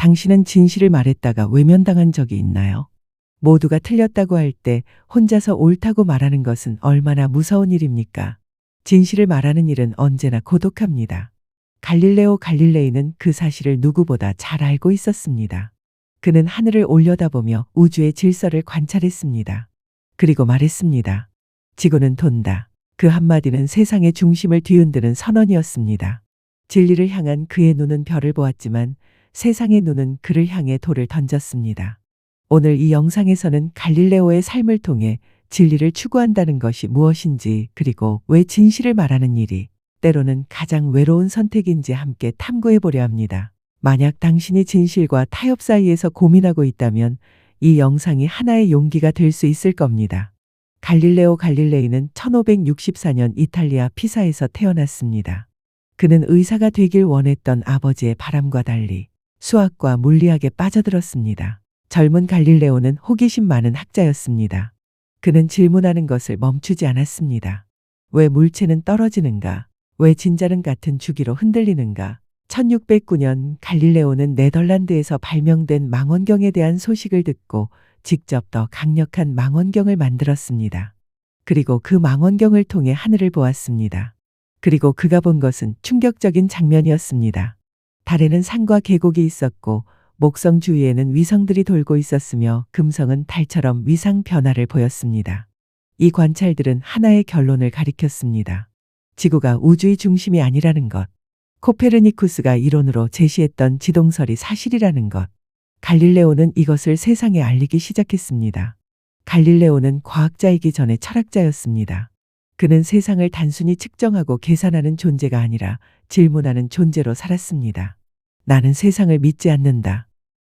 당신은 진실을 말했다가 외면당한 적이 있나요? 모두가 틀렸다고 할 때 혼자서 옳다고 말하는 것은 얼마나 무서운 일입니까? 진실을 말하는 일은 언제나 고독합니다. 갈릴레오 갈릴레이는 그 사실을 누구보다 잘 알고 있었습니다. 그는 하늘을 올려다보며 우주의 질서를 관찰했습니다. 그리고 말했습니다. 지구는 돈다. 그 한마디는 세상의 중심을 뒤흔드는 선언이었습니다. 진리를 향한 그의 눈은 별을 보았지만 세상의 눈은 그를 향해 돌을 던졌습니다. 오늘 이 영상에서는 갈릴레오의 삶을 통해 진리를 추구한다는 것이 무엇인지, 그리고 왜 진실을 말하는 일이 때로는 가장 외로운 선택인지 함께 탐구해 보려 합니다. 만약 당신이 진실과 타협 사이에서 고민하고 있다면 이 영상이 하나의 용기가 될 수 있을 겁니다. 갈릴레오 갈릴레이는 1564년 이탈리아 피사에서 태어났습니다. 그는 의사가 되길 원했던 아버지의 바람과 달리 수학과 물리학에 빠져들었습니다. 젊은 갈릴레오는 호기심 많은 학자였습니다. 그는 질문하는 것을 멈추지 않았습니다. 왜 물체는 떨어지는가? 왜 진자는 같은 주기로 흔들리는가? 1609년 갈릴레오는 네덜란드에서 발명된 망원경에 대한 소식을 듣고 직접 더 강력한 망원경을 만들었습니다. 그리고 그 망원경을 통해 하늘을 보았습니다. 그리고 그가 본 것은 충격적인 장면이었습니다. 달에는 산과 계곡이 있었고 목성 주위에는 위성들이 돌고 있었으며 금성은 달처럼 위상 변화를 보였습니다. 이 관찰들은 하나의 결론을 가리켰습니다. 지구가 우주의 중심이 아니라는 것. 코페르니쿠스가 이론으로 제시했던 지동설이 사실이라는 것. 갈릴레오는 이것을 세상에 알리기 시작했습니다. 갈릴레오는 과학자이기 전에 철학자였습니다. 그는 세상을 단순히 측정하고 계산하는 존재가 아니라 질문하는 존재로 살았습니다. 나는 세상을 믿지 않는다.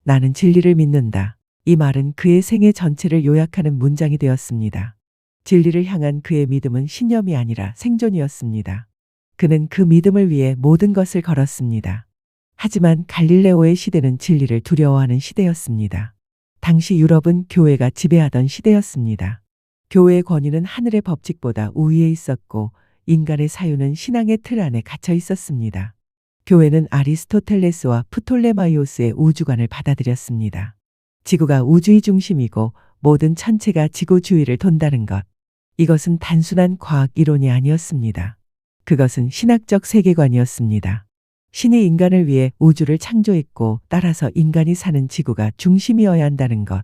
나는 진리를 믿는다. 이 말은 그의 생애 전체를 요약하는 문장이 되었습니다. 진리를 향한 그의 믿음은 신념이 아니라 생존이었습니다. 그는 그 믿음을 위해 모든 것을 걸었습니다. 하지만 갈릴레오의 시대는 진리를 두려워하는 시대였습니다. 당시 유럽은 교회가 지배하던 시대였습니다. 교회의 권위는 하늘의 법칙보다 우위에 있었고 인간의 사유는 신앙의 틀 안에 갇혀 있었습니다. 교회는 아리스토텔레스와 프톨레마이오스의 우주관을 받아들였습니다. 지구가 우주의 중심이고 모든 천체가 지구 주위를 돈다는 것. 이것은 단순한 과학 이론이 아니었습니다. 그것은 신학적 세계관이었습니다. 신이 인간을 위해 우주를 창조했고 따라서 인간이 사는 지구가 중심이어야 한다는 것.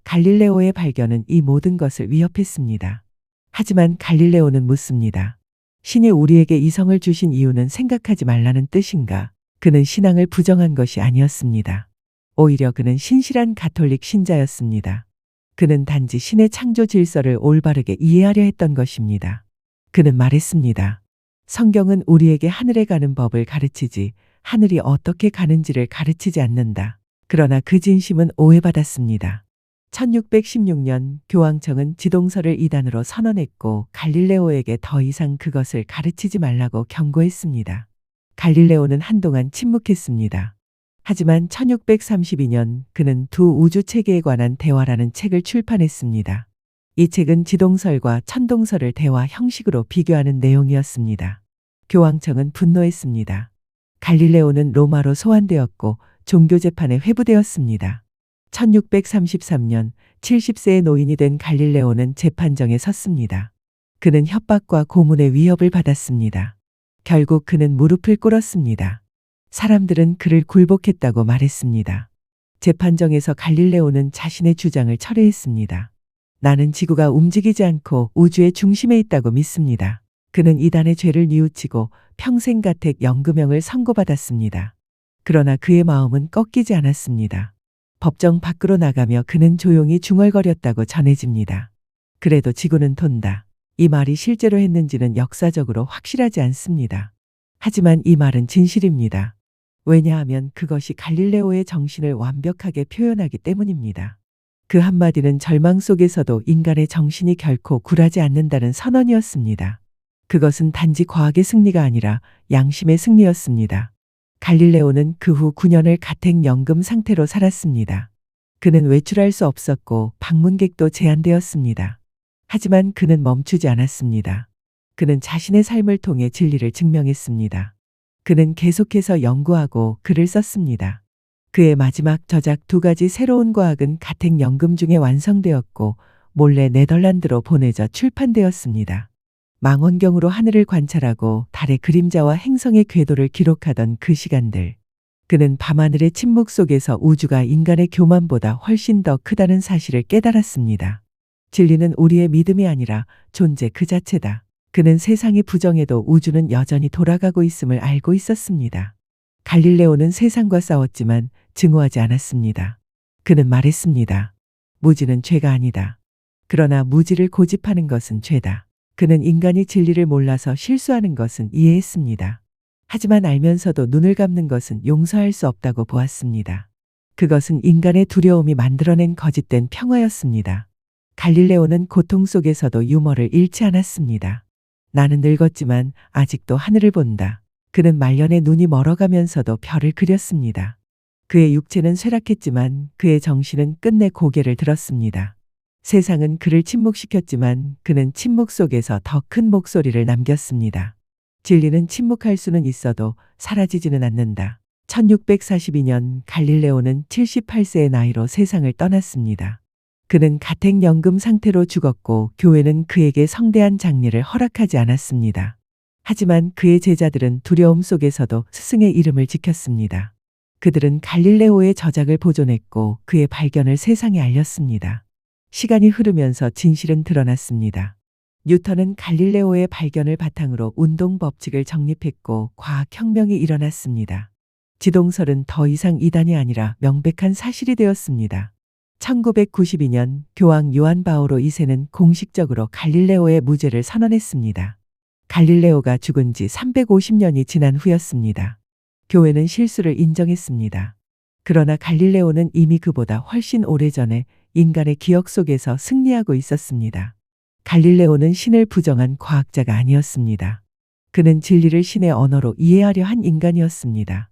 갈릴레오의 발견은 이 모든 것을 위협했습니다. 하지만 갈릴레오는 묻습니다. 신이 우리에게 이성을 주신 이유는 생각하지 말라는 뜻인가? 그는 신앙을 부정한 것이 아니었습니다. 오히려 그는 신실한 가톨릭 신자였습니다. 그는 단지 신의 창조 질서를 올바르게 이해하려 했던 것입니다. 그는 말했습니다. 성경은 우리에게 하늘에 가는 법을 가르치지 하늘이 어떻게 가는지를 가르치지 않는다. 그러나 그 진심은 오해받았습니다. 1616년 교황청은 지동설을 이단으로 선언했고 갈릴레오에게 더 이상 그것을 가르치지 말라고 경고했습니다. 갈릴레오는 한동안 침묵했습니다. 하지만 1632년 그는 두 우주 체계에 관한 대화라는 책을 출판했습니다. 이 책은 지동설과 천동설을 대화 형식으로 비교하는 내용이었습니다. 교황청은 분노했습니다. 갈릴레오는 로마로 소환되었고 종교재판에 회부되었습니다. 1633년 70세의 노인이 된 갈릴레오는 재판정에 섰습니다. 그는 협박과 고문의 위협을 받았습니다. 결국 그는 무릎을 꿇었습니다. 사람들은 그를 굴복했다고 말했습니다. 재판정에서 갈릴레오는 자신의 주장을 철회했습니다. 나는 지구가 움직이지 않고 우주의 중심에 있다고 믿습니다. 그는 이단의 죄를 뉘우치고 평생 가택 연금형을 선고받았습니다. 그러나 그의 마음은 꺾이지 않았습니다. 법정 밖으로 나가며 그는 조용히 중얼거렸다고 전해집니다. 그래도 지구는 돈다. 이 말이 실제로 했는지는 역사적으로 확실하지 않습니다. 하지만 이 말은 진실입니다. 왜냐하면 그것이 갈릴레오의 정신을 완벽하게 표현하기 때문입니다. 그 한마디는 절망 속에서도 인간의 정신이 결코 굴하지 않는다는 선언이었습니다. 그것은 단지 과학의 승리가 아니라 양심의 승리였습니다. 갈릴레오는 그 후 9년을 가택연금 상태로 살았습니다. 그는 외출할 수 없었고 방문객도 제한되었습니다. 하지만 그는 멈추지 않았습니다. 그는 자신의 삶을 통해 진리를 증명했습니다. 그는 계속해서 연구하고 글을 썼습니다. 그의 마지막 저작 두 가지 새로운 과학은 가택 연금 중에 완성되었고 몰래 네덜란드로 보내져 출판되었습니다. 망원경으로 하늘을 관찰하고 달의 그림자와 행성의 궤도를 기록하던 그 시간들. 그는 밤하늘의 침묵 속에서 우주가 인간의 교만보다 훨씬 더 크다는 사실을 깨달았습니다. 진리는 우리의 믿음이 아니라 존재 그 자체다. 그는 세상이 부정해도 우주는 여전히 돌아가고 있음을 알고 있었습니다. 갈릴레오는 세상과 싸웠지만 증오하지 않았습니다. 그는 말했습니다. 무지는 죄가 아니다. 그러나 무지를 고집하는 것은 죄다. 그는 인간이 진리를 몰라서 실수하는 것은 이해했습니다. 하지만 알면서도 눈을 감는 것은 용서할 수 없다고 보았습니다. 그것은 인간의 두려움이 만들어낸 거짓된 평화였습니다. 갈릴레오는 고통 속에서도 유머를 잃지 않았습니다. 나는 늙었지만 아직도 하늘을 본다. 그는 말년에 눈이 멀어가면서도 별을 그렸습니다. 그의 육체는 쇠락했지만 그의 정신은 끝내 고개를 들었습니다. 세상은 그를 침묵시켰지만 그는 침묵 속에서 더 큰 목소리를 남겼습니다. 진리는 침묵할 수는 있어도 사라지지는 않는다. 1642년 갈릴레오는 78세의 나이로 세상을 떠났습니다. 그는 가택연금 상태로 죽었고 교회는 그에게 성대한 장례를 허락하지 않았습니다. 하지만 그의 제자들은 두려움 속에서도 스승의 이름을 지켰습니다. 그들은 갈릴레오의 저작을 보존했고 그의 발견을 세상에 알렸습니다. 시간이 흐르면서 진실은 드러났습니다. 뉴턴은 갈릴레오의 발견을 바탕으로 운동 법칙을 정립했고 과학혁명이 일어났습니다. 지동설은 더 이상 이단이 아니라 명백한 사실이 되었습니다. 1992년 교황 요한 바오로 2세는 공식적으로 갈릴레오의 무죄를 선언했습니다. 갈릴레오가 죽은 지 350년이 지난 후였습니다. 교회는 실수를 인정했습니다. 그러나 갈릴레오는 이미 그보다 훨씬 오래전에 인간의 기억 속에서 승리하고 있었습니다. 갈릴레오는 신을 부정한 과학자가 아니었습니다. 그는 진리를 신의 언어로 이해하려 한 인간이었습니다.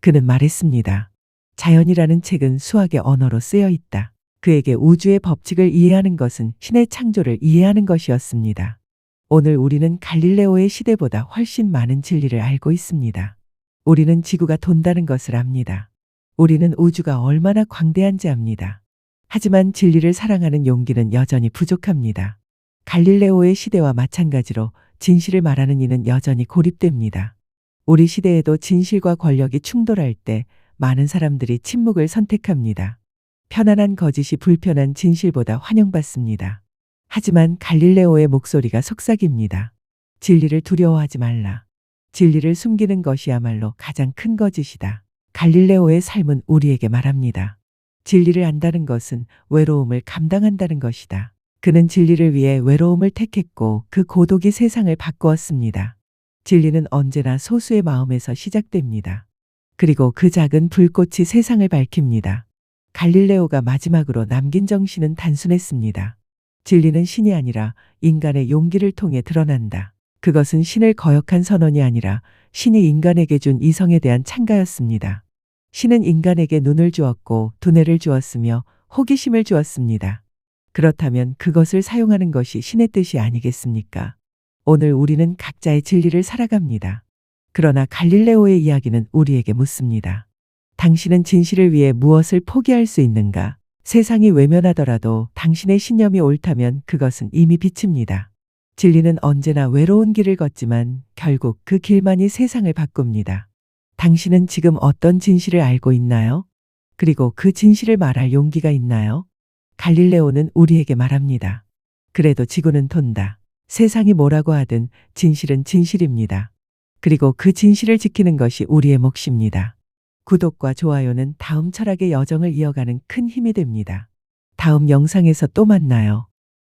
그는 말했습니다. 자연이라는 책은 수학의 언어로 쓰여 있다. 그에게 우주의 법칙을 이해하는 것은 신의 창조를 이해하는 것이었습니다. 오늘 우리는 갈릴레오의 시대보다 훨씬 많은 진리를 알고 있습니다. 우리는 지구가 돈다는 것을 압니다. 우리는 우주가 얼마나 광대한지 압니다. 하지만 진리를 사랑하는 용기는 여전히 부족합니다. 갈릴레오의 시대와 마찬가지로 진실을 말하는 이는 여전히 고립됩니다. 우리 시대에도 진실과 권력이 충돌할 때 많은 사람들이 침묵을 선택합니다. 편안한 거짓이 불편한 진실보다 환영받습니다. 하지만 갈릴레오의 목소리가 속삭입니다. 진리를 두려워하지 말라. 진리를 숨기는 것이야말로 가장 큰 거짓이다. 갈릴레오의 삶은 우리에게 말합니다. 진리를 안다는 것은 외로움을 감당한다는 것이다. 그는 진리를 위해 외로움을 택했고 그 고독이 세상을 바꾸었습니다. 진리는 언제나 소수의 마음에서 시작됩니다. 그리고 그 작은 불꽃이 세상을 밝힙니다. 갈릴레오가 마지막으로 남긴 정신은 단순했습니다. 진리는 신이 아니라 인간의 용기를 통해 드러난다. 그것은 신을 거역한 선언이 아니라 신이 인간에게 준 이성에 대한 찬가였습니다. 신은 인간에게 눈을 주었고 두뇌를 주었으며 호기심을 주었습니다. 그렇다면 그것을 사용하는 것이 신의 뜻이 아니겠습니까? 오늘 우리는 각자의 진리를 살아갑니다. 그러나 갈릴레오의 이야기는 우리에게 묻습니다. 당신은 진실을 위해 무엇을 포기할 수 있는가? 세상이 외면하더라도 당신의 신념이 옳다면 그것은 이미 빛입니다. 진리는 언제나 외로운 길을 걷지만 결국 그 길만이 세상을 바꿉니다. 당신은 지금 어떤 진실을 알고 있나요? 그리고 그 진실을 말할 용기가 있나요? 갈릴레오는 우리에게 말합니다. 그래도 지구는 돈다. 세상이 뭐라고 하든 진실은 진실입니다. 그리고 그 진실을 지키는 것이 우리의 몫입니다. 구독과 좋아요는 다음 철학의 여정을 이어가는 큰 힘이 됩니다. 다음 영상에서 또 만나요.